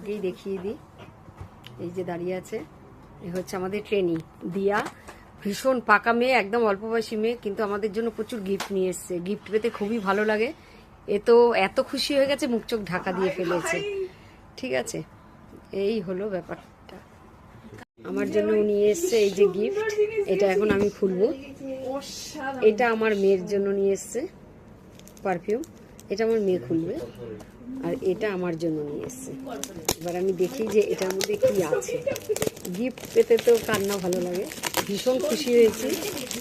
আগেই দেখিয়ে দিই। এই যে দাঁড়িয়ে আছে, এ হচ্ছে আমাদের ট্রেনি দিয়া। ভীষণ পাকা মেয়ে, একদম অল্প বয়সী মেয়ে, কিন্তু আমাদের জন্য প্রচুর গিফট নিয়ে এসছে। গিফট পেতে খুবই ভালো লাগে। এ তো এত খুশি হয়ে গেছে, মুখ চোখ ঢাকা দিয়ে ফেলেছে। ঠিক আছে, এই হলো ব্যাপারটা। আমার জন্য নিয়ে এসছে এই যে গিফট, এটা এখন আমি খুলবো। এটা আমার মেয়ের জন্য নিয়ে এসছে পারফিউম, এটা আমার মেয়ে খুলবে। আর এটা আমার জন্য নিয়ে এসছে। এবার আমি দেখি যে এটার মধ্যে কি আছে। গিফট পেতে তো কান্না ভালো লাগে, ভীষণ খুশি হয়েছি।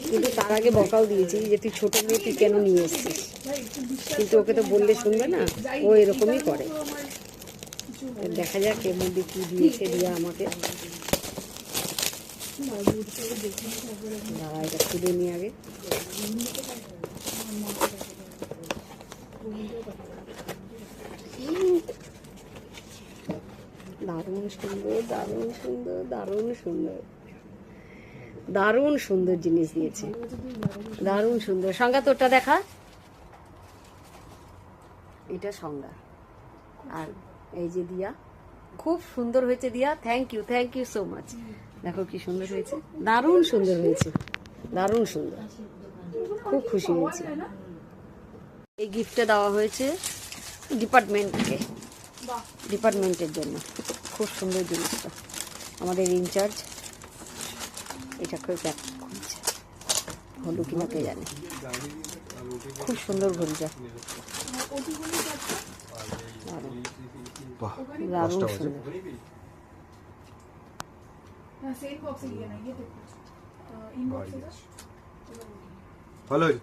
কিন্তু তার আগে বকাও দিয়েছি যে তুই ছোট মেয়ে, তুই কেন নিয়ে এসছিস। কিন্তু ওকে তো বললে শুনবে না, ও এরকমই করে। দেখা যাক এর মধ্যে কি দিয়েছে দিয়া আমাকে। এটা খুলে নিয়ে আগে। দারুণ সুন্দর, দারুণ সুন্দর, দারুণ সুন্দর, দারুণ সুন্দর জিনিস দিয়েছে, দারুণ সুন্দর। সংজ্ঞা তোরটা দেখা, এটা সংজ্ঞা। আর এই যে দিয়া, খুব সুন্দর হয়েছে দিয়া, থ্যাংক ইউ সো মাচ। দেখো কি সুন্দর হয়েছে, দারুণ সুন্দর হয়েছে, দারুণ সুন্দর, খুব খুশি হয়েছে। এই গিফটটা দেওয়া হয়েছে ডিপার্টমেন্টের জন্য। খুব সুন্দর জিনিসটা, আমাদের ইনচার্জ এটা খুলছে, হলো কিনা কে জানে। খুব সুন্দর ঘড়িটা, দারুণ সুন্দর। ভালো হয়েছে।